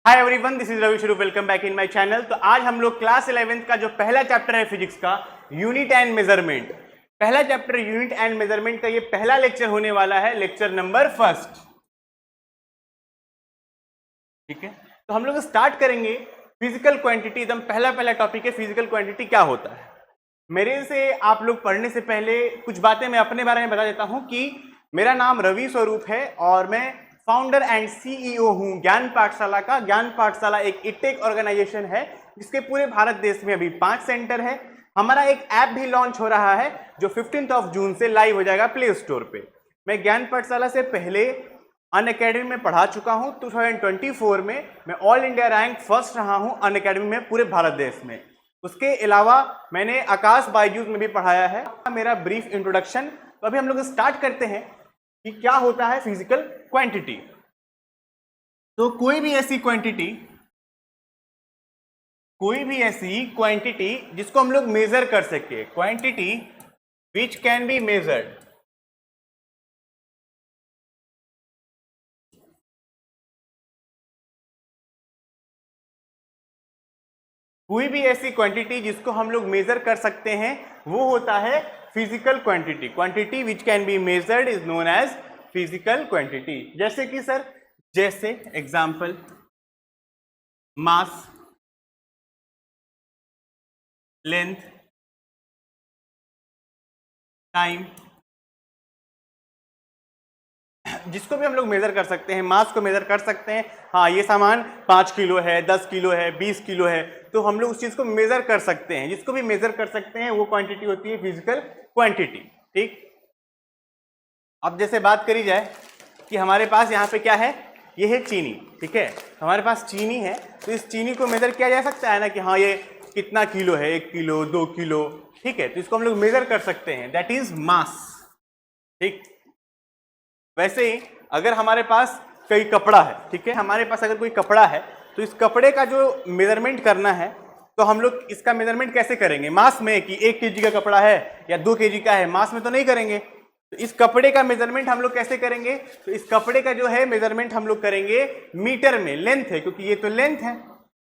Hi everyone, this is Ravi शुरू। Welcome back in my channel. तो आज हम लोग क्लास 11th का जो पहला चैप्टर है फिजिक्स का, यूनिट एंड मेजरमेंट, पहला चैप्टर यूनिट एंड मेजरमेंट का ये पहला लेक्चर होने वाला है, लेक्चर नंबर फर्स्ट। ठीक है, तो हम लोग स्टार्ट करेंगे फिजिकल क्वांटिटी। एकदम पहला टॉपिक है फिजिकल क्वांटिटी क्या होता है। मेरे से आप लोग पढ़ने से पहले कुछ बातें मैं अपने बारे में बता देता हूं कि मेरा नाम रवि स्वरूप है और मैं फाउंडर एंड सीईओ हूं ज्ञान पाठशाला का। ज्ञान पाठशाला एक ईटेक ऑर्गेनाइजेशन है जिसके पूरे भारत देश में अभी 5 सेंटर है। हमारा एक ऐप भी लॉन्च हो रहा है जो 15 जून से लाइव हो जाएगा प्ले स्टोर पे। मैं ज्ञान पाठशाला से पहले अनअकैडमी में पढ़ा चुका हूं। 2024 में मैं ऑल इंडिया रैंक फर्स्ट रहा हूं अनअकैडमी में पूरे भारत देश में। उसके अलावा मैंने आकाश बायजूस में भी पढ़ाया है। मेरा ब्रीफ इंट्रोडक्शन। तो अभी हम लोग स्टार्ट करते हैं कि क्या होता है फिजिकल क्वांटिटी। तो कोई भी ऐसी क्वांटिटी जिसको हम लोग मेजर कर सके, quantity which can be measured, कोई भी ऐसी क्वांटिटी जिसको हम लोग मेजर कर सकते हैं वो होता है physical quantity. Quantity which can be measured is known as physical quantity. जैसे कि सर, जैसे एग्जांपल मास, लेंथ, टाइम, जिसको भी हम लोग मेजर कर सकते हैं। मास को मेजर कर सकते हैं, हाँ ये सामान 5 किलो है, 10 किलो है, 20 किलो है, तो हम लोग उस चीज को मेजर कर सकते हैं। जिसको भी मेजर कर सकते हैं वो क्वांटिटी होती है फिजिकल क्वांटिटी। ठीक, अब जैसे बात करी जाए कि हमारे पास यहाँ पे क्या है, ये है चीनी। ठीक है, हमारे पास चीनी है, तो इस चीनी को मेजर किया जा सकता है ना कि हाँ ये कितना किलो है, 1 किलो, 2 किलो। ठीक है, तो इसको हम लोग मेजर कर सकते हैं, दैट इज मास। ठीक, वैसे ही अगर हमारे पास कोई कपड़ा है, ठीक है, हमारे पास अगर कोई कपड़ा है तो इस कपड़े का जो मेजरमेंट करना है तो हम लोग इसका मेजरमेंट कैसे करेंगे? मास में, कि 1 केजी का कपड़ा है या 2 केजी का है, मास में तो नहीं करेंगे। तो इस कपड़े का मेजरमेंट हम लोग कैसे करेंगे? तो इस कपड़े का जो है मेजरमेंट हम लोग करेंगे मीटर में। लेंथ है, क्योंकि ये तो लेंथ है,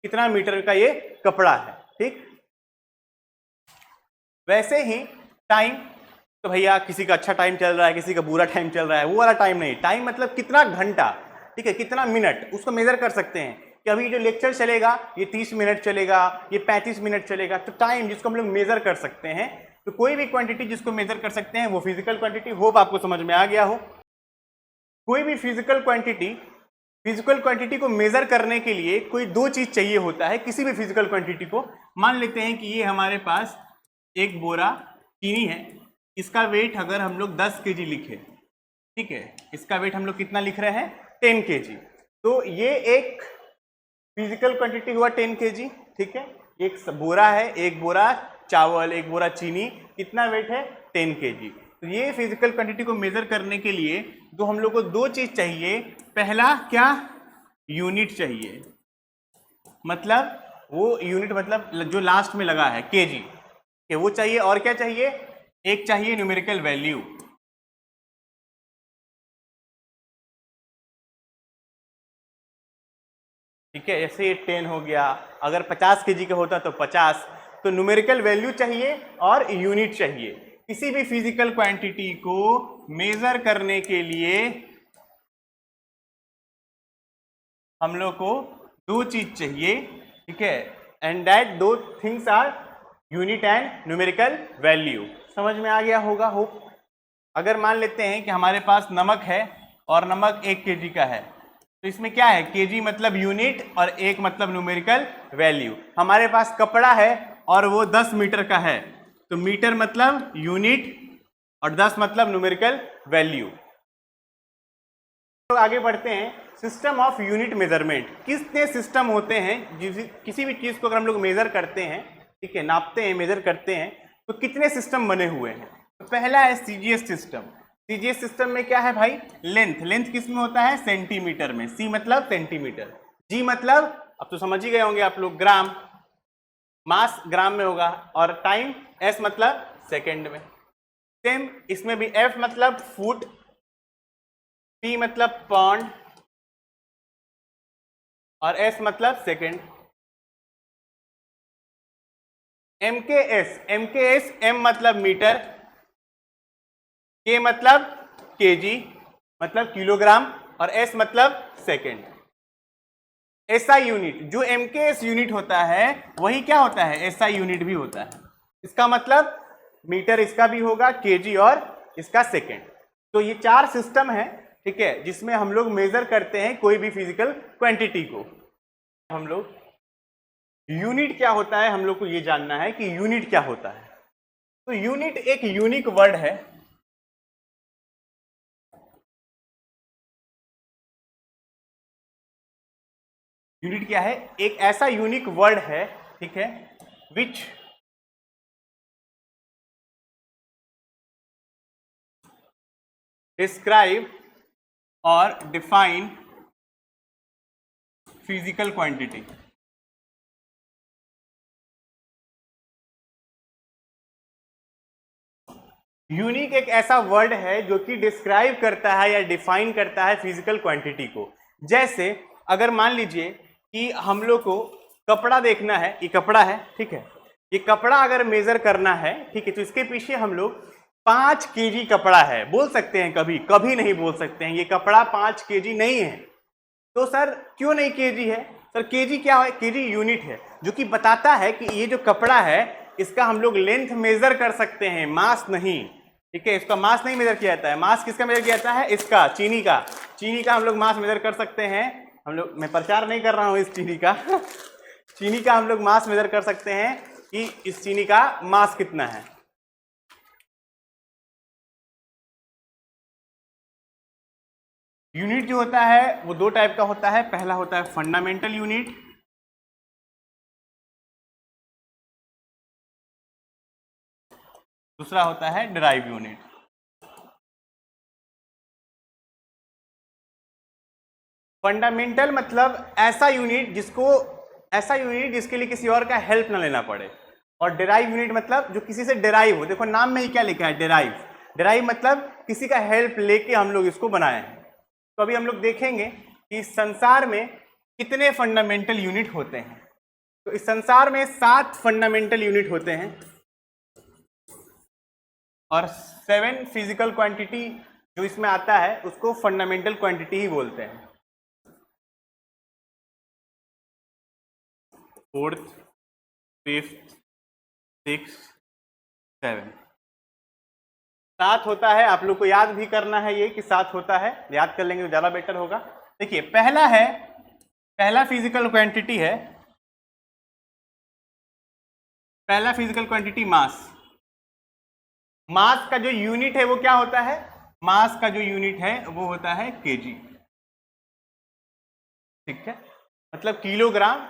कितना मीटर का ये कपड़ा है। ठीक, वैसे ही टाइम, तो भैया किसी का अच्छा टाइम चल रहा है, किसी का बुरा टाइम चल रहा है, वो वाला टाइम नहीं। टाइम मतलब कितना घंटा, ठीक है, कितना मिनट, उसको मेजर कर सकते हैं कि अभी जो लेक्चर चलेगा ये 30 मिनट चलेगा, ये 35 मिनट चलेगा। तो टाइम जिसको हम लोग मेजर कर सकते हैं, तो कोई भी क्वांटिटी जिसको मेजर कर सकते हैं वो फिजिकल क्वांटिटी। होप आपको समझ में आ गया हो। कोई भी फिजिकल क्वांटिटी को मेजर करने के लिए कोई 2 चीज चाहिए होता है किसी भी फिजिकल क्वांटिटी को। मान लेते हैं कि ये हमारे पास एक बोरा चीनी है, इसका वेट अगर हम लोग 10 केजी लिखे, ठीक है, इसका वेट हम लोग कितना लिख रहे हैं? 10 केजी। तो ये एक फिजिकल क्वांटिटी हुआ 10 केजी। ठीक है, एक बोरा है, एक बोरा चावल, एक बोरा चीनी, कितना वेट है? 10 केजी। तो ये फिजिकल क्वांटिटी को मेजर करने के लिए तो हम लोग को 2 चीज चाहिए। पहला क्या? यूनिट चाहिए, मतलब वो यूनिट मतलब जो लास्ट में लगा है केजी, वो चाहिए। और क्या चाहिए? एक चाहिए न्यूमेरिकल वैल्यू। ठीक है, जैसे ये 10 हो गया, अगर 50 केजी का होता तो 50। तो न्यूमेरिकल वैल्यू चाहिए और यूनिट चाहिए। किसी भी फिजिकल क्वांटिटी को मेजर करने के लिए हम लोग को 2 चीज चाहिए। ठीक है, and that 2 things are unit and numerical value. समझ में आ गया होगा होप। अगर मान लेते हैं कि हमारे पास नमक है और नमक 1 केजी का है, तो इसमें क्या है? केजी मतलब यूनिट और 1 मतलब न्यूमेरिकल वैल्यू। हमारे पास कपड़ा है और वो 10 मीटर का है, तो मीटर मतलब यूनिट और 10 मतलब न्यूमेरिकल वैल्यू। तो आगे बढ़ते हैं, सिस्टम ऑफ यूनिट मेजरमेंट। कितने सिस्टम होते हैं किसी भी चीज को अगर हम लोग मेजर करते हैं, ठीक है, नापते हैं, मेजर करते हैं, तो कितने सिस्टम बने हुए हैं? तो पहला है सीजीएस सिस्टम। सीजीएस सिस्टम में क्या है भाई? लेंथ। लेंथ किस में होता है? सेंटीमीटर में। सी मतलब सेंटीमीटर, जी मतलब, अब तो समझ ही गए होंगे आप लोग, ग्राम। मास ग्राम में होगा, और टाइम एस मतलब सेकेंड में। सेम इसमें भी एफ मतलब फुट, पी मतलब पॉन्ड, और एस मतलब सेकेंड। एमकेएस, एम मतलब मीटर, के मतलब केजी मतलब किलोग्राम, और एस मतलब सेकेंड। एसआई यूनिट, जो एमकेएस यूनिट होता है वही क्या होता है, एसआई यूनिट भी होता है। इसका मतलब मीटर इसका भी होगा, केजी और इसका सेकेंड। तो ये 4 सिस्टम है, ठीक है, जिसमें हम लोग मेजर करते हैं कोई भी फिजिकल क्वांटिटी को। हम लोग यूनिट क्या होता है, हम लोग को ये जानना है कि यूनिट क्या होता है। तो यूनिट एक यूनिक वर्ड है। यूनिट क्या है, एक ऐसा यूनिक वर्ड है, ठीक है, विच डिस्क्राइब और डिफाइन फिजिकल क्वांटिटी। यूनिक एक ऐसा वर्ड है जो कि डिस्क्राइब करता है या डिफाइन करता है फिजिकल क्वांटिटी को। जैसे अगर मान लीजिए कि हम लोग को कपड़ा देखना है, ये कपड़ा है, ठीक है, ये कपड़ा अगर मेजर करना है, ठीक है, तो इसके पीछे हम लोग 5 केजी कपड़ा है बोल सकते हैं, कभी कभी नहीं बोल सकते हैं ये कपड़ा 5 केजी नहीं है। तो सर क्यों नहीं केजी है? सर केजी क्या है, केजी यूनिट है जो कि बताता है कि ये जो कपड़ा है इसका हम लोग लेंथ मेजर कर सकते हैं, मास नहीं, ठीक है, इसका मास नहीं मेजर किया जाता है। मास किसका मेजर किया जाता है, इसका, चीनी का हम लोग मास मेजर कर सकते हैं। हम लोग, मैं प्रचार नहीं कर रहा हूं इस चीनी का चीनी का हम लोग मास मेजर कर सकते हैं कि इस चीनी का मास कितना है। यूनिट जो होता है वो 2 टाइप का होता है। पहला होता है फंडामेंटल यूनिट, दूसरा होता है डिराइव यूनिट। फंडामेंटल मतलब ऐसा यूनिट जिसके लिए किसी और का हेल्प ना लेना पड़े, और डिराइव यूनिट मतलब जो किसी से डिराइव हो। देखो नाम में ही क्या लिखा है, डिराइव मतलब किसी का हेल्प लेके हम लोग इसको बनाए हैं। तो अभी हम लोग देखेंगे कि संसार में कितने फंडामेंटल यूनिट होते हैं। तो इस संसार में 7 फंडामेंटल यूनिट होते हैं और 7 फिजिकल क्वांटिटी जो इसमें आता है उसको फंडामेंटल क्वांटिटी ही बोलते हैं। 4th, 5th, 6th, 7 7 होता है। आप लोग को याद भी करना है ये कि 7 होता है, याद कर लेंगे तो ज़्यादा बेटर होगा। देखिए पहला फिजिकल क्वांटिटी है, पहला फिजिकल क्वांटिटी मास। मास का जो यूनिट है वो क्या होता है, मास का जो यूनिट है वो होता है केजी, ठीक है, मतलब किलोग्राम।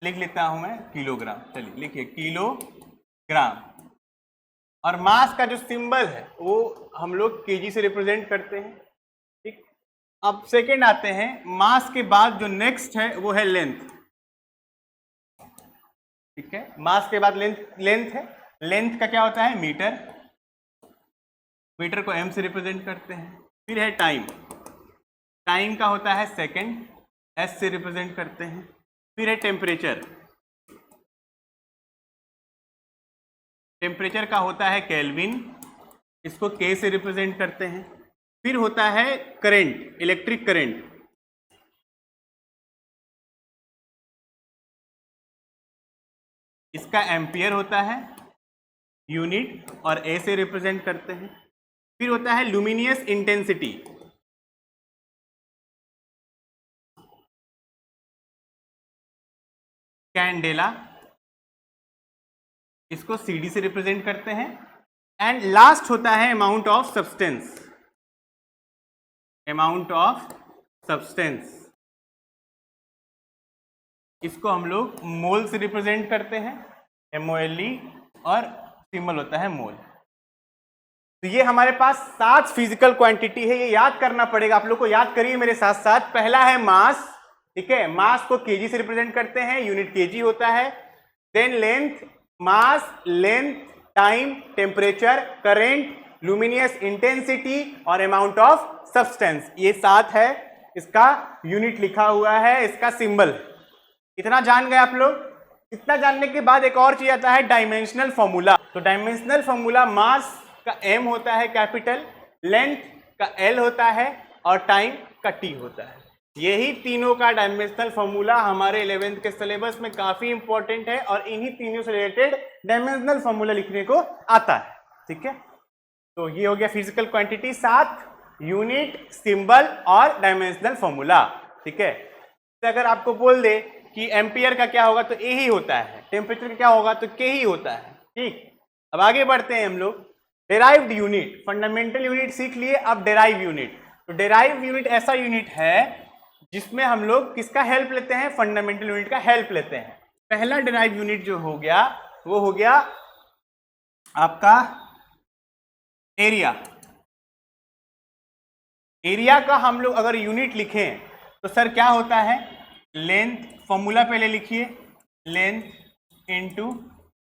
लिख लेता हूं मैं किलोग्राम, चलिए लिखिए किलोग्राम। और मास का जो सिंबल है वो हम लोग केजी से रिप्रेजेंट करते हैं, ठीक। अब सेकंड आते हैं, मास के बाद जो नेक्स्ट है वो है लेंथ, ठीक है, मास के बाद लेंथ है। लेंथ का क्या होता है, मीटर, मीटर को एम से रिप्रेजेंट करते हैं। फिर है टाइम, टाइम का होता है सेकंड, एस से रिप्रेजेंट करते हैं। फिर है टेम्परेचर, टेम्परेचर का होता है केल्विन, इसको के से रिप्रेजेंट करते हैं। फिर होता है करंट, इलेक्ट्रिक करंट, इसका एम्पियर होता है यूनिट और ए से रिप्रेजेंट करते हैं। फिर होता है लुमिनियस इंटेंसिटी, कैंडेला, इसको सीडी से रिप्रेजेंट करते हैं। एंड लास्ट होता है amount of substance, amount of substance, इसको हम लोग मोल से रिप्रेजेंट करते हैं, MOLE, और सिंबल होता है मोल। तो ये हमारे पास 7 फिजिकल क्वांटिटी है, ये याद करना पड़ेगा आप लोग को, याद करिए मेरे साथ साथ। पहला है मास, ठीक है, मास को केजी से रिप्रेजेंट करते हैं, यूनिट केजी होता है। Then length, mass, length, time, temperature, current, luminous intensity और अमाउंट ऑफ सब्सटेंस, ये 7 है। इसका यूनिट लिखा हुआ है, इसका सिंबल, इतना जान गए आप लोग। इतना जानने के बाद एक और चीज आता है डायमेंशनल फॉर्मूला। तो डायमेंशनल फॉर्मूला, मास का m होता है कैपिटल, लेंथ का l होता है और टाइम का t होता है। यही तीनों का डायमेंशनल फॉर्मूला हमारे 11th के सिलेबस में काफी इंपॉर्टेंट है और इन्हीं तीनों से रिलेटेड डायमेंशनल फॉर्मूला लिखने को आता है। ठीक है, तो ये हो गया फिजिकल क्वांटिटी, 7 यूनिट, सिंबल और डायमेंशनल फॉर्मूला। ठीक है, तो अगर आपको बोल दे कि एम्पियर का क्या होगा तो ए ही होता है, टेम्परेचर का क्या होगा तो के ही होता है। ठीक, अब आगे बढ़ते हैं हम लोग। डेराइव्ड यूनिट, फंडामेंटल यूनिट सीख लिए, अब डेराइव यूनिट। तो डेराइव यूनिट ऐसा यूनिट है जिसमें हम लोग किसका हेल्प लेते हैं, फंडामेंटल यूनिट का हेल्प लेते हैं। पहला डेराइव यूनिट जो हो गया वो हो गया आपका एरिया। एरिया का हम लोग अगर यूनिट लिखें तो सर क्या होता है, लेंथ, फॉर्मूला पहले लिखिए, लेंथ इनटू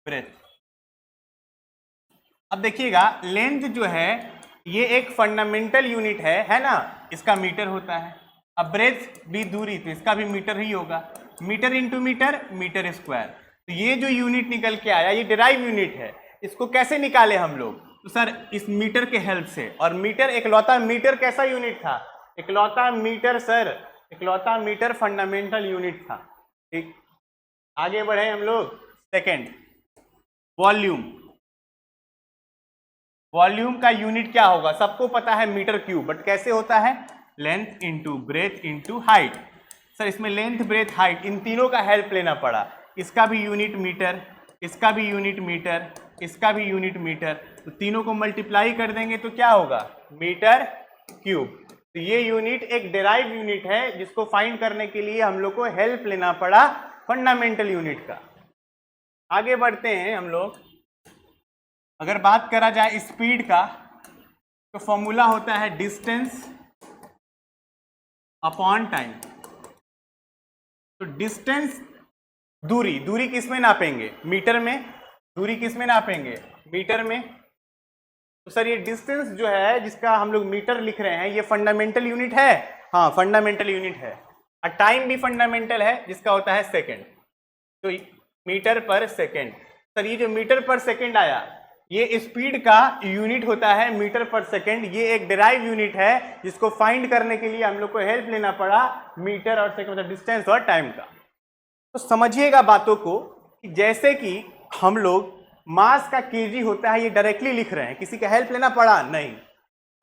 ब्रेथ। अब देखिएगा लेंथ जो है ये एक फंडामेंटल यूनिट है ना, इसका मीटर होता है। अब ब्रेथ भी दूरी, तो इसका भी मीटर ही होगा, metre into metre, metre square. तो ये जो यूनिट निकल के आया ये डिराइव यूनिट है। इसको कैसे निकाले हम लोग, तो सर इस मीटर के हेल्प से। और मीटर, इकलौता मीटर कैसा यूनिट था, इकलौता मीटर सर, इकलौता मीटर फंडामेंटल यूनिट था। ठीक, आगे बढ़े हम लोग। Second, volume. वॉल्यूम का यूनिट क्या होगा, सबको पता है मीटर क्यूब, बट कैसे होता है, length into breadth into height. Sir इसमें लेंथ, ब्रेथ, हाइट, इन तीनों का हेल्प लेना पड़ा। इसका भी यूनिट मीटर, इसका भी यूनिट मीटर, इसका भी यूनिट मीटर। तो तीनों को मल्टीप्लाई कर देंगे तो क्या होगा, मीटर क्यूब। तो ये यूनिट एक डेराइव यूनिट है जिसको फाइंड करने के लिए हम लोग को हेल्प लेना पड़ा फंडामेंटल यूनिट का। आगे बढ़ते हैं हम लोग। अगर बात करा जाए स्पीड का तो फॉर्मूला होता है डिस्टेंस अपॉन टाइम। तो डिस्टेंस, दूरी, दूरी किस में नापेंगे, मीटर में। दूरी किस में नापेंगे, मीटर में। तो सर ये डिस्टेंस जो है जिसका हम लोग मीटर लिख रहे हैं ये फंडामेंटल यूनिट है, हाँ फंडामेंटल यूनिट है। और टाइम भी फंडामेंटल है जिसका होता है सेकेंड। तो मीटर पर सेकेंड। सर ये जो मीटर पर सेकेंड आया ये स्पीड का यूनिट होता है, मीटर पर सेकेंड। ये एक डिराइव यूनिट है जिसको फाइंड करने के लिए हम लोग को हेल्प लेना पड़ा मीटर और सेकेंड, मतलब डिस्टेंस और टाइम का। तो समझिएगा बातों को कि जैसे कि हम लोग मास का केजी होता है ये डायरेक्टली लिख रहे हैं, किसी का हेल्प लेना पड़ा नहीं।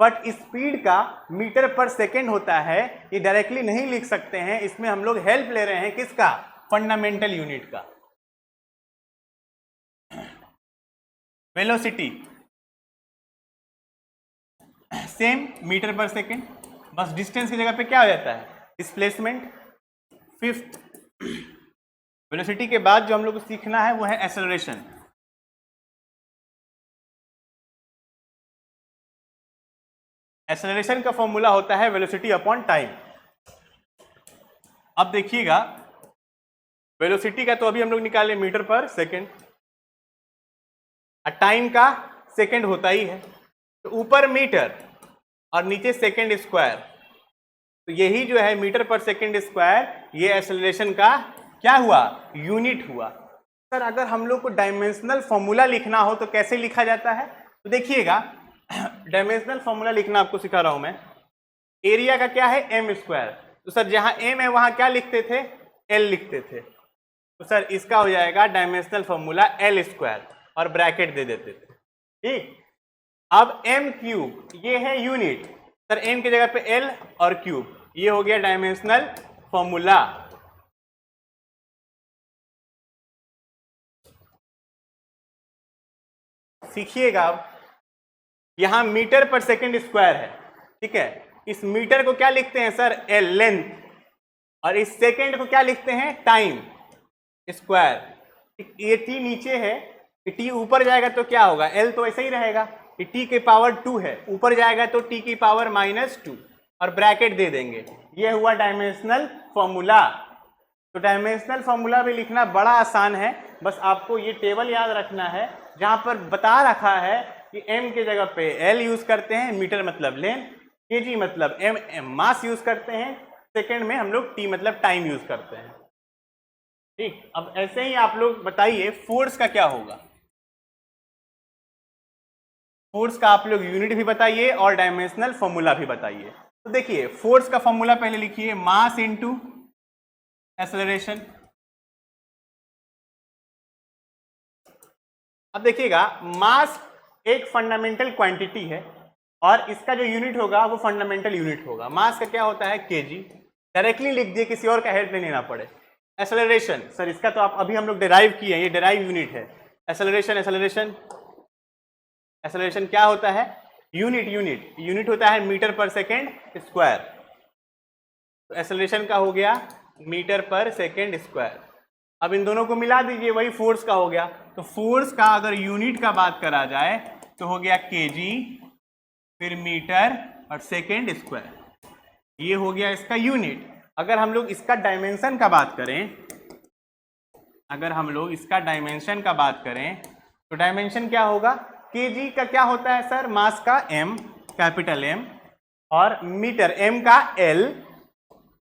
बट स्पीड का मीटर पर सेकेंड होता है ये डायरेक्टली नहीं लिख सकते हैं, इसमें हम लोग हेल्प ले रहे हैं किसका, फंडामेंटल यूनिट का। वेलोसिटी सेम, मीटर पर सेकेंड, बस डिस्टेंस की जगह पे क्या हो जाता है, डिस्प्लेसमेंट। फिफ्थ, वेलोसिटी के बाद जो हम लोग को सीखना है वो है एक्सेलरेशन। एक्सेलरेशन का फॉर्मूला होता है वेलोसिटी अपॉन टाइम। अब देखिएगा वेलोसिटी का तो अभी हम लोग निकाले मीटर पर सेकेंड, टाइम का सेकेंड होता ही है, तो ऊपर मीटर और नीचे सेकेंड स्क्वायर। तो यही जो है मीटर पर सेकेंड स्क्वायर, ये एक्सेलरेशन का क्या हुआ, यूनिट हुआ। सर अगर हम लोग को डायमेंशनल फॉर्मूला लिखना हो तो कैसे लिखा जाता है, तो देखिएगा डायमेंशनल फॉर्मूला लिखना आपको सिखा रहा हूं मैं। एरिया का क्या है, एम स्क्वायर। तो सर जहां एम है वहां क्या लिखते थे, एल लिखते थे। तो सर इसका हो जाएगा डायमेंशनल फॉर्मूला एल स्क्वायर और ब्रैकेट दे देते थे। ठीक, अब एम क्यूब ये है यूनिट, सर एम की जगह पे एल और क्यूब, ये हो गया डायमेंशनल फॉर्मूला। सीखिएगा अब, यहां मीटर पर सेकेंड स्क्वायर है, ठीक है। इस मीटर को क्या लिखते हैं सर, एल लेंथ, और इस सेकेंड को क्या लिखते हैं, टाइम स्क्वायर। ये टी नीचे है, टी ऊपर जाएगा तो क्या होगा, एल तो ऐसे ही रहेगा, टी की पावर 2 है, ऊपर जाएगा तो टी की पावर -2 और ब्रैकेट दे देंगे। ये हुआ डायमेंशनल फॉर्मूला। तो डायमेंशनल फॉर्मूला भी लिखना बड़ा आसान है, बस आपको ये टेबल याद रखना है जहां पर बता रखा है कि एम के जगह पे एल यूज करते हैं, मीटर मतलब लेंथ, केजी मतलब एम मास यूज करते हैं, सेकेंड में हम लोग टी मतलब टाइम यूज करते हैं। ठीक, अब ऐसे ही आप लोग बताइए फोर्स का क्या होगा। फोर्स का आप लोग यूनिट भी बताइए और डायमेंशनल फॉर्मूला भी बताइए। तो देखिए फोर्स का फॉर्मूला पहले लिखिए, मास इनटू एक्सेलरेशन। अब देखिएगा मास एक फंडामेंटल क्वांटिटी है और इसका जो यूनिट होगा वो फंडामेंटल यूनिट होगा। मास का क्या होता है केजी, डायरेक्टली लिख दिए, किसी और का हेल्प नहीं लेना पड़े। एक्सेलरेशन सर इसका तो आप अभी हम लोग डिराइव किए हैं, ये डिराइव यूनिट है। एक्सेलरेशन एक्सेलरेशन एक्सेलरेशन क्या होता है, यूनिट यूनिट यूनिट होता है मीटर पर सेकेंड स्क्वायर। तो एक्सेलरेशन का हो गया मीटर पर सेकेंड स्क्वायर। अब इन दोनों को मिला दीजिए, वही फोर्स का हो गया। तो फोर्स का अगर यूनिट का बात करा जाए तो हो गया केजी, फिर मीटर और सेकेंड स्क्वायर, ये हो गया इसका यूनिट। अगर हम लोग इसका डायमेंशन का बात करें, अगर हम लोग इसका डायमेंशन का बात करें तो डायमेंशन क्या होगा, केजी का क्या होता है सर, मास का एम, कैपिटल एम, और मीटर एम का एल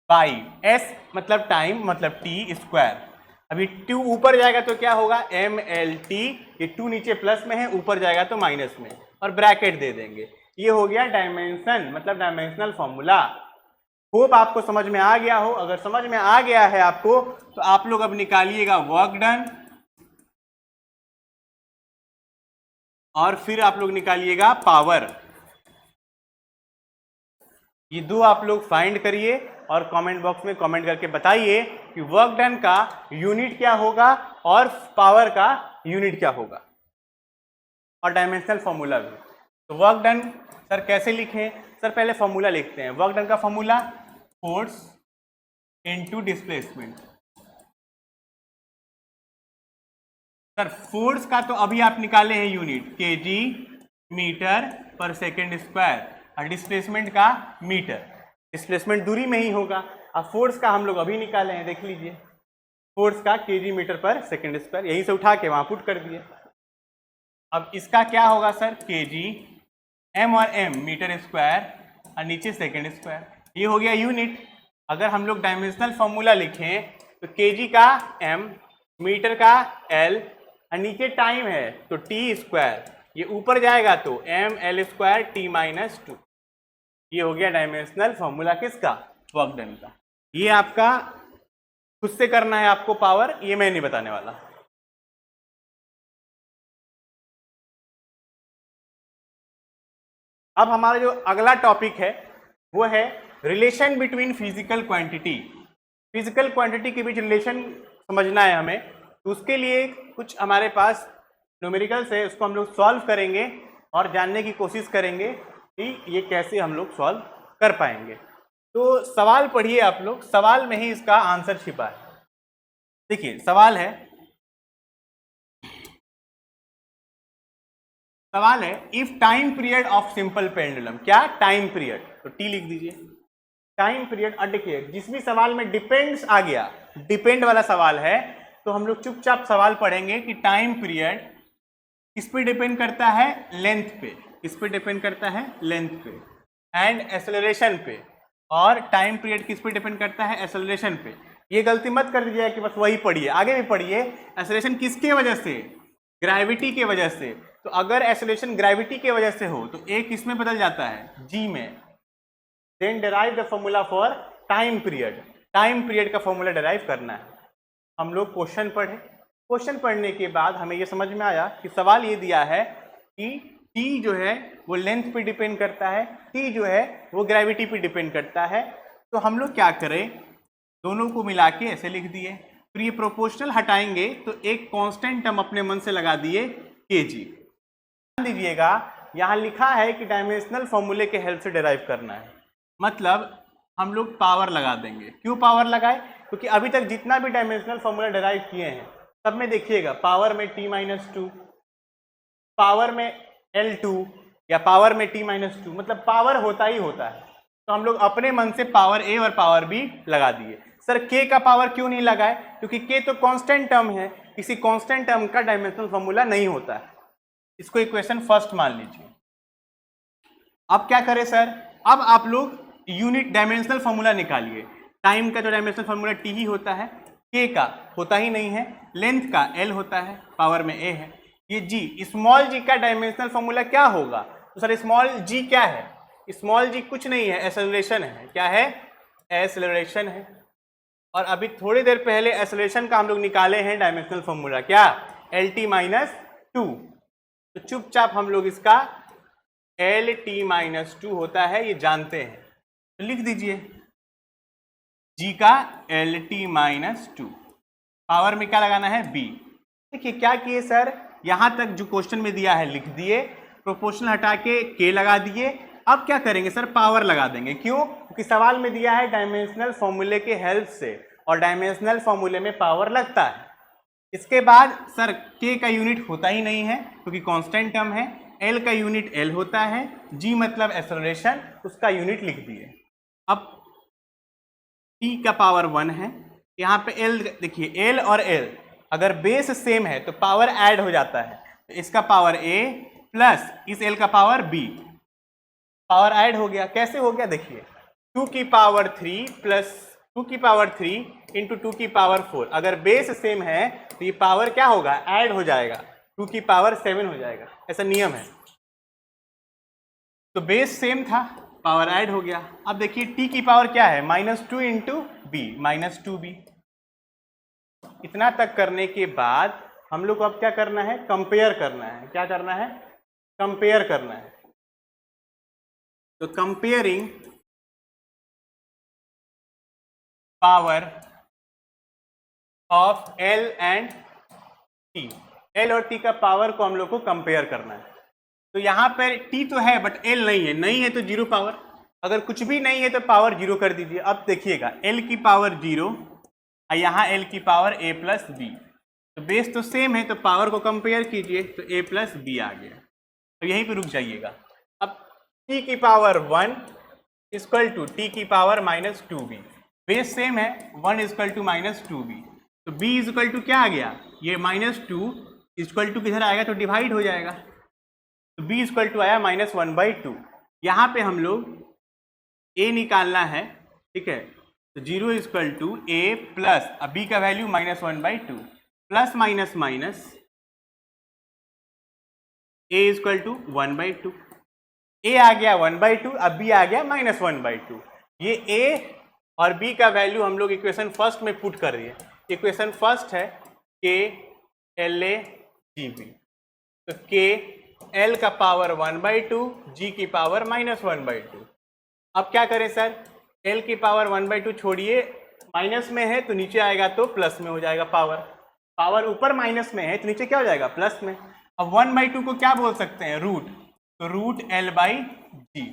बाई एस मतलब टाइम मतलब टी स्क्वायर। अभी 2 ऊपर जाएगा तो क्या होगा एम एल टी, ये 2 नीचे प्लस में है, ऊपर जाएगा तो माइनस में, और ब्रैकेट दे देंगे। ये हो गया डायमेंशन मतलब डायमेंशनल फॉर्मूला। होप आपको समझ में आ गया हो। अगर समझ में आ गया है आपको तो आप लोग अब निकालिएगा वर्क डन और फिर आप लोग निकालिएगा पावर। ये दो आप लोग फाइंड करिए और कमेंट बॉक्स में कमेंट करके बताइए कि वर्क डन का यूनिट क्या होगा और पावर का यूनिट क्या होगा, और डायमेंशनल फॉर्मूला भी। तो वर्क डन सर कैसे लिखें, सर पहले फॉर्मूला लिखते हैं। वर्क डन का formula force into displacement. Sir force का तो अभी आप निकाले हैं यूनिट केजी मीटर पर सेकेंड स्क्वायर, और डिस्प्लेसमेंट का मीटर, डिस्प्लेसमेंट दूरी में ही होगा। अब फोर्स का हम लोग अभी निकाले हैं, देख लीजिए फोर्स का केजी मीटर पर सेकेंड स्क्वायर, यहीं से उठा के वहां पुट कर दिए। अब इसका क्या होगा सर, केजी एम और एम मीटर स्क्वायर और नीचे सेकेंड स्क्वायर, ये हो गया यूनिट। अगर हम लोग डायमेंशनल फॉर्मूला लिखें तो केजी का एम, मीटर का एल, और नीचे टाइम है तो टी स्क्वायर, ये ऊपर जाएगा तो M L square T minus 2। ये हो गया डायमेंशनल फॉर्मूला किसका, वर्क डन का। ये आपका खुद से करना है आपको पावर, ये मैं नहीं बताने वाला। अब हमारा जो अगला टॉपिक है वो है relation between physical quantity. Physical quantity के बीच रिलेशन समझना है हमें, तो उसके लिए कुछ हमारे पास न्यूमेरिकल्स है, उसको हम लोग सॉल्व करेंगे और जानने की कोशिश करेंगे कि ये कैसे हम लोग सॉल्व कर पाएंगे। तो सवाल पढ़िए आप लोग, सवाल में ही इसका आंसर छिपा है। देखिए सवाल है if time period of simple pendulum, क्या टाइम पीरियड, तो टी लिख दीजिए टाइम पीरियड। और देखिए जिस भी सवाल में डिपेंड्स आ गया, डिपेंड वाला सवाल है, तो हम लोग चुपचाप सवाल पढ़ेंगे कि टाइम पीरियड किस पे डिपेंड करता है, लेंथ पे, किस पे डिपेंड करता है, लेंथ पे, एंड एक्सेलरेशन पे। और टाइम पीरियड किस पे डिपेंड करता है, एक्सेलरेशन पे। ये गलती मत कर दीजिए कि बस वही पढ़िए, आगे भी पढ़िए। एक्सेलरेशन किसके वजह से, ग्रेविटी के वजह से। तो अगर एक्सेलरेशन ग्रेविटी के वजह से हो तो ए किस में बदल जाता है, जी में। Then derive the formula for time period, time period का फॉर्मूला डिराइव करना है। हम लोग क्वेश्चन पढ़े, क्वेश्चन पढ़ने के बाद हमें ये समझ में आया कि सवाल ये दिया है कि टी जो है वो लेंथ पे डिपेंड करता है, टी जो है वो ग्रेविटी पे डिपेंड करता है। तो हम लोग क्या करें, दोनों को मिला के ऐसे लिख दिए, फिर ये प्रोपोर्शनल हटाएंगे तो एक कांस्टेंट टर्म अपने मन से लगा दिए केजी। ध्यान दीजिएगा यहाँ लिखा है कि डायमेंशनल फॉर्मूले के हेल्प से डिराइव करना है, मतलब हम लोग पावर लगा देंगे। क्यों पावर लगाए, क्योंकि अभी तक जितना भी डायमेंशनल फॉर्मूला डिराइव किए हैं सब में देखिएगा पावर में t-2, पावर में L2 या पावर में t-2, मतलब पावर होता ही होता है। तो हम लोग अपने मन से पावर A और पावर B लगा दिए। सर K का पावर क्यों नहीं लगाए, क्योंकि K तो कांस्टेंट टर्म है, किसी कांस्टेंट टर्म का डायमेंशनल फॉर्मूला नहीं होता है। इसको इक्वेशन फर्स्ट मान लीजिए। अब क्या करें सर, अब आप लोग यूनिट डायमेंशनल फॉर्मूला निकालिए। टाइम का जो डायमेंशनल फॉर्मूला टी ही होता है, k का होता ही नहीं है, लेंथ का l होता है, पावर में a है। ये g, स्मॉल g का डायमेंशनल फॉर्मूला क्या होगा? तो सर स्मॉल g क्या है? स्मॉल g कुछ नहीं है, एक्सेलरेशन है। क्या है? एक्सेलरेशन है। और अभी थोड़ी देर पहले एक्सेलरेशन का हम लोग निकाले हैं डायमेंशनल फॉर्मूला, क्या? lt minus 2। तो चुपचाप हम लोग इसका lt माइनस 2 होता है, ये जानते हैं, तो लिख दीजिए g का lt माइनस 2। पावर में क्या लगाना है? b। देखिए क्या किए सर, यहां तक जो क्वेश्चन में दिया है लिख दिए, प्रोपोर्शनल हटा के k लगा दिए। अब क्या करेंगे सर? पावर लगा देंगे। क्यों? क्योंकि सवाल में दिया है डायमेंशनल फॉर्मूले के हेल्प से, और डायमेंशनल फॉर्मूले में पावर लगता है। इसके बाद सर k का यूनिट होता ही नहीं है क्योंकि कांस्टेंट टर्म है, l का यूनिट l होता है, g मतलब एक्सेलरेशन, उसका यूनिट लिख दिए। अब t का पावर 1 है, यहाँ पे l देखिए, l और l अगर बेस सेम है तो पावर ऐड हो जाता है, तो इसका पावर a प्लस इस l का पावर b, पावर ऐड हो गया। कैसे हो गया? देखिए 2 की पावर 3 प्लस 2 की पावर 3 इंटू 2 की पावर 4। अगर बेस सेम है तो ये पावर क्या होगा? ऐड हो जाएगा, 2 की पावर 7 हो जाएगा, ऐसा नियम है। तो बेस सेम था, पावर ऐड हो गया। अब देखिए t की पावर क्या है? -2 इंटू बी, -2b। इतना तक करने के बाद हम लोग को अब क्या करना है? कंपेयर करना है। क्या करना है? कंपेयर करना है। तो comparing power of L and T, L और T का पावर को हम लोग को कंपेयर करना है। तो यहाँ पर T तो है बट L नहीं है, नहीं है तो 0 पावर, अगर कुछ भी नहीं है तो पावर 0 कर दीजिए। अब देखिएगा L की पावर 0 और यहाँ L की पावर a प्लस बी, तो बेस तो सेम है तो पावर को कंपेयर कीजिए, तो a प्लस बी आ गया। तो यहीं पे रुक जाइएगा। अब t की पावर 1 इक्वल टू t की पावर -2b, बेस सेम है, 1 इक्वल टू -2b, तो b इक्वल टू क्या आ गया? ये -2 इक्वल टू किधर आएगा? तो डिवाइड हो जाएगा, तो b इक्वल टू आया -1/2। यहाँ पे हम लोग a निकालना है, ठीक है, तो 0 इक्वल टू a प्लस, अब b का value -1/2 plus minus minus a equal to 1/2। a आ गया 1/2, अब b आ गया -1/2। ये a और b का वैल्यू हम लोग इक्वेशन फर्स्ट में पुट कर दिए। इक्वेशन फर्स्ट है k LA GB, तो k L का पावर 1/2, g की पावर -1/2। अब क्या करें सर? L की पावर 1/2 छोड़िए, माइनस में है तो नीचे आएगा तो प्लस में हो जाएगा पावर, पावर ऊपर माइनस में है तो नीचे क्या हो जाएगा? प्लस में। अब 1/2 को क्या बोल सकते हैं? रूट, तो रूट L/G,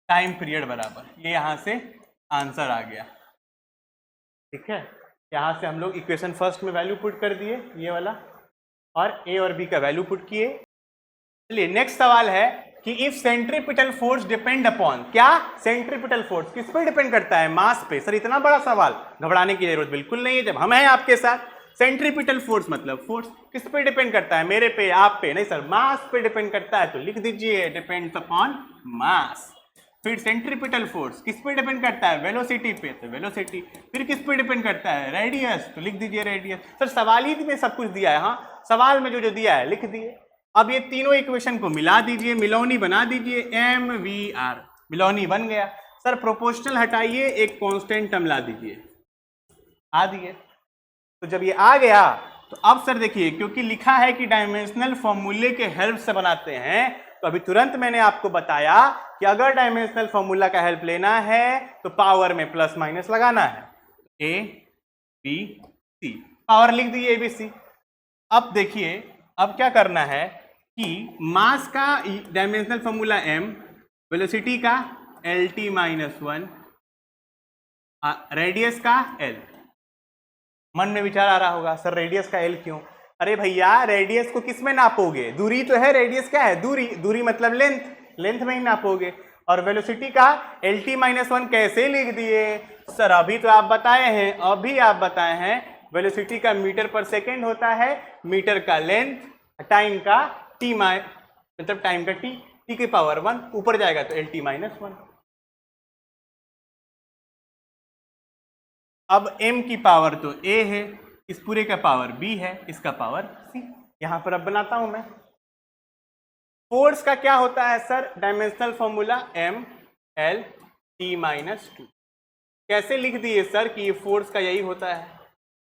टाइम पीरियड बराबर, ये यहाँ से आंसर आ गया। ठीक है, यहाँ से हम लोग इक्वेशन फर्स्ट में वैल्यू पुट कर दिए ये वाला, और a और b का वैल्यू पुट किए। चलिए नेक्स्ट सवाल है कि if centripetal force depend upon, क्या? सेंट्रीपिटल फोर्स किस पर डिपेंड करता है? मास पे। सर इतना बड़ा सवाल, घबराने की जरूरत बिल्कुल नहीं है, जब हम हैं आपके साथ। सेंट्रीपिटल फोर्स मतलब फोर्स किस पे डिपेंड करता है? मेरे पे, आप पे? नहीं सर, मास पे डिपेंड करता है, तो लिख दीजिए डिपेंड्स अपॉन मास। फिर सेंट्रीपिटल फोर्स किस पे डिपेंड करता है? वेलोसिटी पे, तो वेलोसिटी। फिर किस पे डिपेंड करता है? रेडियस, तो लिख दीजिए रेडियस। सर सवाल ही में सब कुछ दिया है, हाँ सवाल में जो जो दिया है लिख दिए। अब ये तीनों इक्वेशन को मिला दीजिए, मिलौनी बना दीजिए, MVR, मिलौनी बन गया। सर प्रोपोर्शनल हटाइए, एक कांस्टेंट टर्म ला दीजिए, आ दिए। तो जब ये आ गया तो अब सर देखिए, क्योंकि लिखा है कि डायमेंशनल फॉर्मूले के हेल्प से बनाते हैं, तो अभी तुरंत मैंने आपको बताया कि अगर डायमेंशनल फॉर्मूला का हेल्प लेना है तो पावर में प्लस माइनस लगाना है। A B C, पावर लिख दिए ABC। अब देखिए अब क्या करना है कि मास का डायमेंशनल फॉर्मूला m, वेलोसिटी का LT-1, रेडियस का L। मन में विचार आ रहा होगा सर रेडियस का L क्यों? अरे भैया रेडियस को किस में नापोगे? दूरी तो है, रेडियस क्या है? दूरी, दूरी मतलब लेंथ, लेंथ में ही नापोगे। और वेलोसिटी का LT-1 कैसे लिख दिए? सर अभी तो आप बताए हैं, अभी आप बताए हैं वेलोसिटी का मीटर पर सेकेंड होता है, मीटर का लेंथ, टाइम का t मतलब टाइम का t की पावर 1, ऊपर जाएगा तो LT-1। अब m की पावर तो a है, इस पूरे का पावर b है, इसका पावर c। यहां पर अब बनाता हूं मैं। फोर्स का क्या होता है sir? Dimensional formula m l t minus 2। कैसे लिख दिए सर कि ये फोर्स का यही होता है?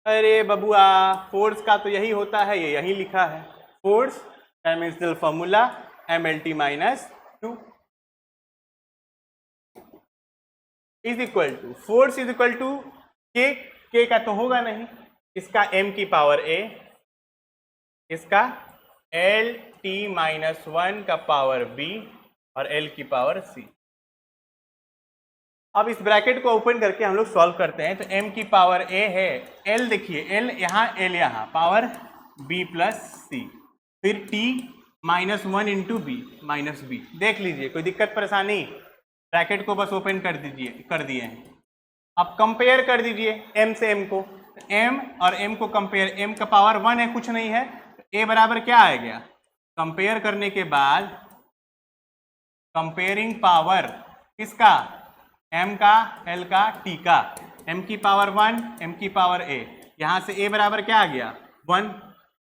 अरे बबुआ, फोर्स का तो यही होता है, ये यही लिखा है। Force dimensional formula m l t minus 2 is equal to, force is equal to K का तो होगा नहीं, इसका m की पावर a, इसका l t माइनस 1 का पावर b और l की पावर c। अब इस ब्रैकेट को ओपन करके हम लोग सॉल्व करते हैं। तो m की पावर a है, l देखिए l यहाँ l यहाँ, पावर b प्लस c, फिर t minus 1 into B minus B. देख लीजिए, कोई दिक्कत परेशानी? ब्रैकेट को बस ओपन कर दिए हैं। अब कंपेयर कर दीजिए m से m को, m और m को कंपेयर, m का पावर 1 है, कुछ नहीं है, a बराबर क्या आ गया? कंपेयर करने के बाद कंपेयरिंग पावर किसका? m का, l का, t का, m की पावर 1, m की पावर a, यहां से a बराबर क्या आ गया? 1,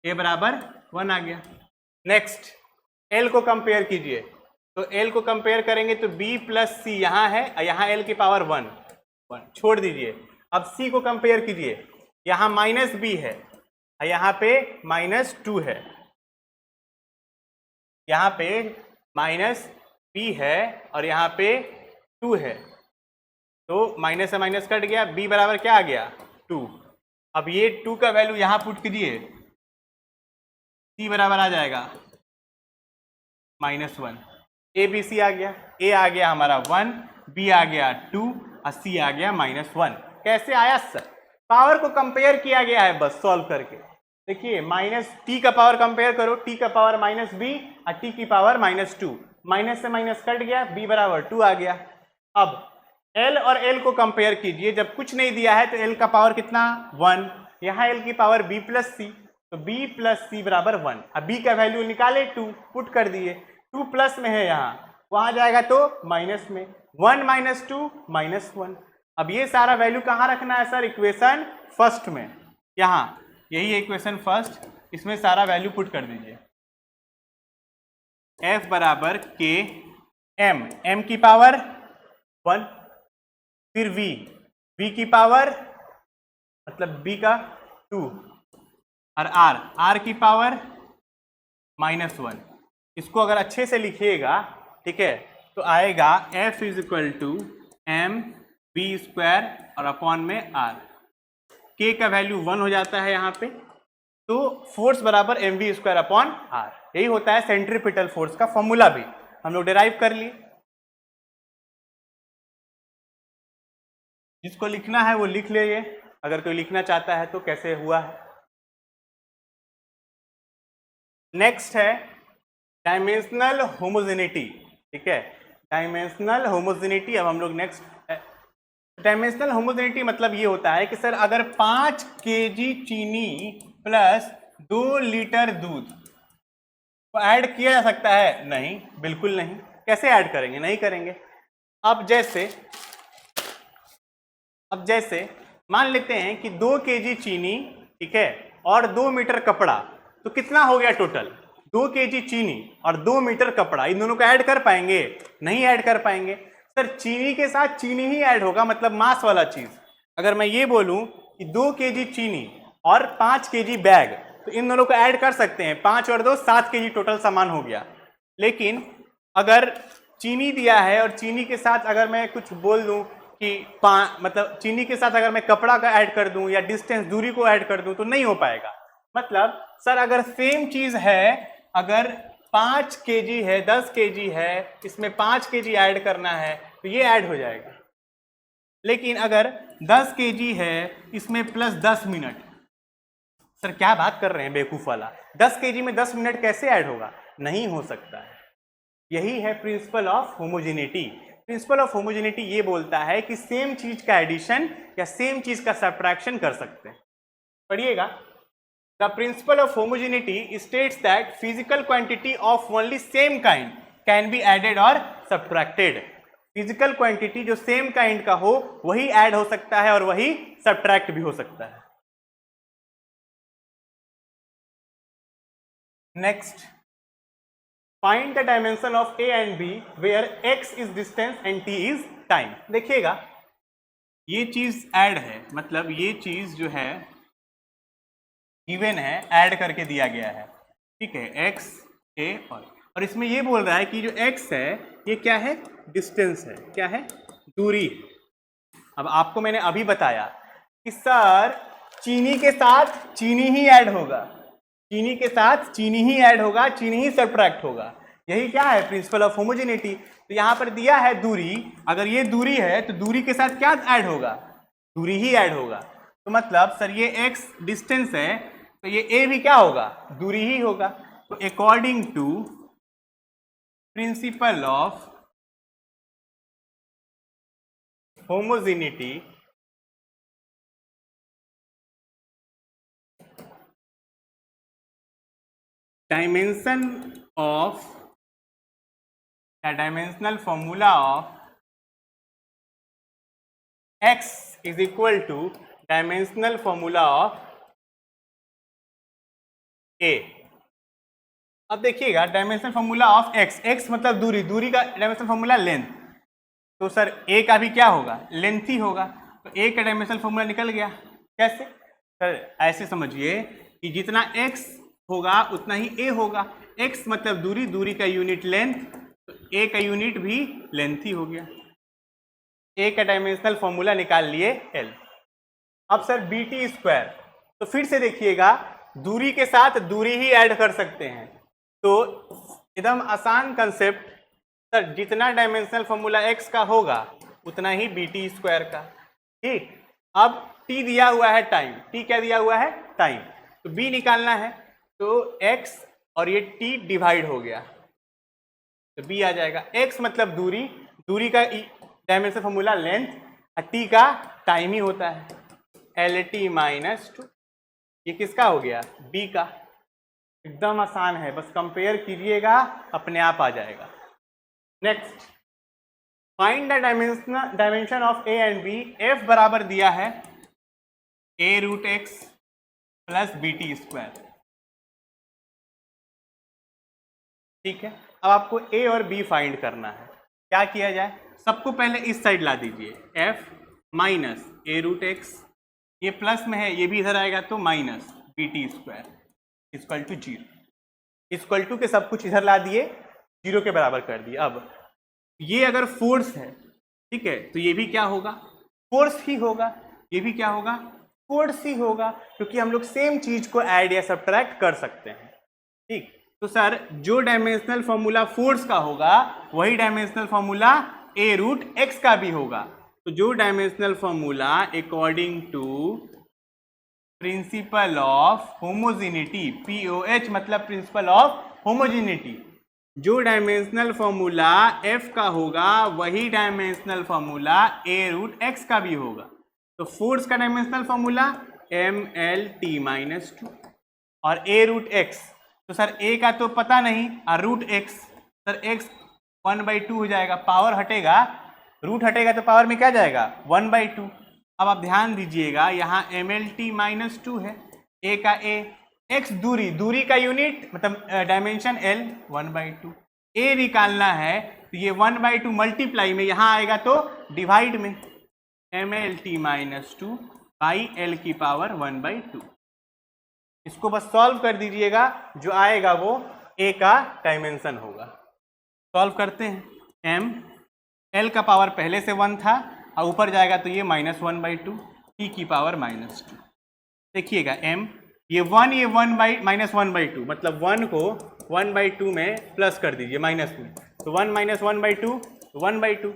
a बराबर 1 आ गया। नेक्स्ट l को कंपेयर कीजिए, तो l को कंपेयर करेंगे तो b प्लस c यहाँ है और यहाँ l की पावर 1 छोड़ दीजिए। अब c को कंपेयर कीजिए, यहाँ माइनस b है और यहाँ पे माइनस 2 है, यहाँ पे माइनस b है और यहाँ पे 2 है, तो माइनस से माइनस कट गया, b बराबर क्या आ गया? 2। अब ये 2 का वैल्यू यहाँ पुट कीजिए, c बराबर आ जाएगा माइनस 1। ए बी सी आ गया, a आ गया हमारा 1, b आ गया 2 और c आ गया माइनस 1। कैसे आया सर? पावर को कंपेयर किया गया है बस सॉल्व करके। देखिए माइनस t का पावर कंपेयर करो, t का पावर माइनस b और t की पावर माइनस 2, माइनस से माइनस कट गया, b बराबर 2 आ गया। अब l और l को कंपेयर कीजिए, जब कुछ नहीं दिया है तो l का पावर कितना? 1, यहाँ l की पावर b प्लस c, तो b प्लस c बराबर 1। अब b का वैल्यू निकाले 2, पुट कर दिए, 2 प्लस में है यहाँ, वहां जाएगा तो माइनस में, 1 माइनस 2 माइनस 1। अब ये सारा वैल्यू कहाँ रखना है सर? इक्वेशन फर्स्ट में, यहाँ यही है इक्वेशन फर्स्ट, इसमें सारा वैल्यू पुट कर दीजिए। f बराबर k m, m की पावर 1, फिर v की पावर मतलब b का 2 और r की पावर माइनस 1। इसको अगर अच्छे से लिखिएगा, ठीक है, तो आएगा f is equal to m b square और अपॉन में r। k का वैल्यू 1 हो जाता है यहाँ पे, तो फोर्स बराबर mv स्क्वायर अपॉन r। यही होता है सेंट्रीपिटल फोर्स का फॉर्मूला, भी हम लोग डिराइव कर लिए। जिसको लिखना है वो लिख लीजिए, अगर कोई लिखना चाहता है तो कैसे हुआ है। नेक्स्ट है डायमेंशनल होमोजेनिटी, ठीक है, डायमेंशनल होमोजेनिटी। अब हम लोग नेक्स्ट, डायमेंशनल होमोजेनिटी मतलब ये होता है कि सर अगर 5 kg चीनी प्लस 2 लीटर दूध को ऐड किया जा सकता है? नहीं, बिल्कुल नहीं। कैसे ऐड करेंगे? नहीं करेंगे। अब जैसे मान लेते हैं कि 2 kg चीनी, ठीक है, और 2 मीटर कपड़ा, तो कितना हो गया टोटल? 2 kg चीनी और 2 मीटर कपड़ा, इन दोनों को ऐड कर पाएंगे? नहीं ऐड कर पाएंगे। सर चीनी के साथ चीनी ही ऐड होगा, मतलब मास वाला चीज। अगर मैं ये बोलूं कि 2 kg चीनी और 5 kg बैग, तो इन दोनों को ऐड कर सकते हैं, 5 और 2 7 kg टोटल सामान हो गया। लेकिन अगर चीनी दिया है और चीनी के साथ अगर मैं कुछ बोल दूं कि मतलब चीनी के साथ अगर मैं कपड़ा का ऐड कर दूं या डिस्टेंस दूरी को ऐड कर दूं, तो नहीं हो पाएगा। मतलब सर अगर सेम चीज है, अगर 5 kg है, 10 kg है, इसमें 5 kg ऐड करना है तो ये ऐड हो जाएगा। लेकिन अगर 10 kg है, इसमें प्लस 10 मिनट, सर क्या बात कर रहे हैं बेवकूफ वाला, 10 kg में 10 मिनट कैसे ऐड होगा? नहीं हो सकता है। यही है principal of homogeneity. Principal of homogeneity ये बोलता है कि सेम चीज का एडिशन या सेम चीज का सब्ट्रैक्शन कर सकते हैं। पढ़िएगा, the principle of homogeneity states that physical quantity of only same kind can be added और सब्ट्रैक्टेड। फिजिकल क्वांटिटी जो सेम काइंड का हो वही ऐड हो सकता है और वही सब्ट्रैक्ट भी हो सकता है। Next, find the dimension of A and B where x is distance and t is time. देखिएगा ये चीज ऐड है, मतलब ये चीज जो है गिवन है, ऐड करके दिया गया है, ठीक है, x a और इसमें ये बोल रहा है कि जो x है ये क्या है, डिस्टेंस है, क्या है, दूरी। अब आपको मैंने अभी बताया कि सर चीनी के साथ चीनी ही ऐड होगा, चीनी के साथ चीनी ही ऐड होगा, चीनी ही सब्ट्रैक्ट होगा, यही क्या है, प्रिंसिपल ऑफ होमोजेनिटी। तो यहाँ पर दिया है दूरी, अगर ये दूरी है तो दूरी के साथ क्या ऐड होगा, दूरी ही ऐड होगा। तो मतलब सर ये x डिस्टेंस है तो ये a भी क्या होगा, दूरी ही होगा। तो according to principle of homogeneity dimension of the dimensional formula of x is equal to dimensional formula of a। अब देखिएगा dimensional formula of x, x मतलब दूरी, दूरी का डायमेंशनल फॉर्मूला लेंथ, तो सर a का भी क्या होगा, लेंथ ही होगा। तो a का डायमेंशनल फॉर्मूला निकल गया। कैसे सर, ऐसे समझिए कि जितना x होगा उतना ही a होगा, x मतलब दूरी, दूरी का यूनिट लेंथ, तो a का यूनिट भी लेंथ ही हो गया। a का डायमेंशनल फॉर्मूला निकाल लिए l। अब सर bt स्क्वायर, तो फिर से देखिएगा दूरी के साथ दूरी ही ऐड कर सकते हैं, तो एकदम आसान कंसेप्ट, सर जितना डायमेंशनल फॉर्मूला x का होगा उतना ही bt स्क्वायर का, ठीक। अब t दिया हुआ है टाइम, t क्या दिया हुआ है, टाइम, तो b निकालना है, तो x और ये t डिवाइड हो गया तो b आ जाएगा। x मतलब दूरी, दूरी का डायमेंशनल फॉर्मूला लेंथ, t का टाइम ही होता है, lt माइनस 2, ये किसका हो गया, b का। एकदम आसान है, बस कंपेयर कीजिएगा अपने आप आ जाएगा। Next, find the dimension of a and b। f बराबर दिया है a root x plus bt square, ठीक है। अब आपको a और b फाइंड करना है, क्या किया जाए, सबको पहले इस साइड ला दीजिए, f minus a root x, ये प्लस में है, ये भी इधर आएगा तो minus bt square equal to 0, equal to के सब कुछ इधर ला दिए, 0 के बराबर कर दिए। अब ये अगर फोर्स है, ठीक है, तो ये भी क्या होगा, फोर्स ही होगा, ये भी क्या होगा, फोर्स ही होगा, क्योंकि हम लोग सेम चीज को ऐड या सब्ट्रैक्ट कर सकते हैं, ठीक। तो सर जो डायमेंशनल फॉर्मूला फोर्स का होगा वही dimensional formula a root x का भी होगा। तो जो dimensional formula according to principle of homogeneity, POH मतलब प्रिंसिपल ऑफ होमोजेनिटी, जो डायमेंशनल फॉर्मूला f का होगा वही dimensional formula a root x का भी होगा। तो फोर्स का डायमेंशनल फॉर्मूला mlt माइनस 2 और a रूट x, तो सर a का तो पता नहीं, और रूट x, सर x 1/2 हो जाएगा, पावर हटेगा, रूट हटेगा तो पावर में क्या जाएगा, 1/2। अब आप ध्यान दीजिएगा यहाँ mlt माइनस 2 है, a का a, x दूरी, दूरी का यूनिट मतलब डायमेंशन l 1/2, a निकालना है तो ये 1/2 मल्टीप्लाई में यहाँ आएगा तो डिवाइड में, mlt माइनस 2 बाई l की पावर 1/2। इसको बस सॉल्व कर दीजिएगा, जो आएगा वो a का डायमेंशन होगा। सॉल्व करते हैं, m l का पावर पहले से 1 था और ऊपर जाएगा तो ये -1/2 t की पावर -2। देखिएगा m, ये 1 ये 1 बाई -1/2, मतलब 1 को 1/2 में प्लस कर दीजिए माइनस में, तो 1 माइनस 1/2 1/2,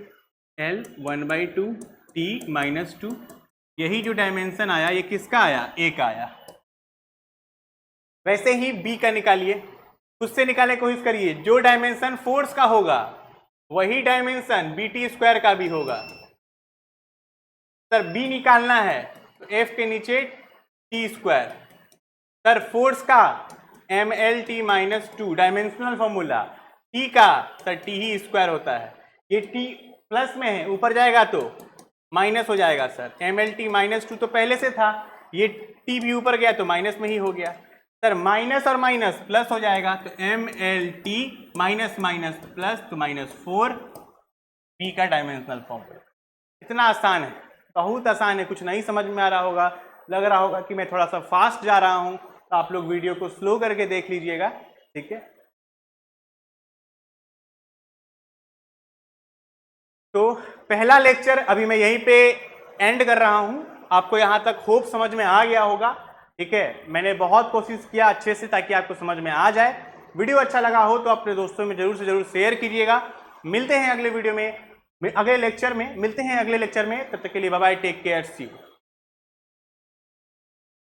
l 1/2 t -2, यही जो डायमेंशन आया ये किसका आया, a का आया। वैसे ही b का निकालिए, खुद से निकालने की कोशिश करिए, जो डायमेंशन फोर्स का होगा वही डायमेंशन bt स्क्वायर का भी होगा। सर b निकालना है तो f के नीचे t स्क्वायर, सर फोर्स का mlt minus 2 dimensional formula, t का सर t ही स्क्वायर होता है, ये t प्लस में है, ऊपर जाएगा तो माइनस हो जाएगा। सर mlt माइनस 2 तो पहले से था, ये t भी ऊपर गया तो माइनस में ही हो गया। सर माइनस और माइनस प्लस हो जाएगा, तो M L T minus minus plus तो -4 बी का डायमेंशनल फॉर्मूला। इतना आसान है, बहुत आसान है। कुछ नहीं समझ में आ रहा होगा, लग रहा होगा कि मैं थोड़ा सा फास्ट जा रहा हूं, तो आप लोग वीडियो को स्लो करके देख लीजिएगा, ठीक है। तो पहला लेक्चर अभी मैं यहीं पे एंड कर रहा हूं। आपको यहां तक होप समझ में आ गया होगा, ठीक है। मैंने बहुत कोशिश किया अच्छे से ताकि आपको समझ में आ जाए। वीडियो अच्छा लगा हो तो अपने दोस्तों में जरूर से जरूर शेयर कीजिएगा। मिलते हैं अगले वीडियो में, अगले लेक्चर में मिलते हैं अगले लेक्चर में। तब तक के लिए bye bye, take care, see you.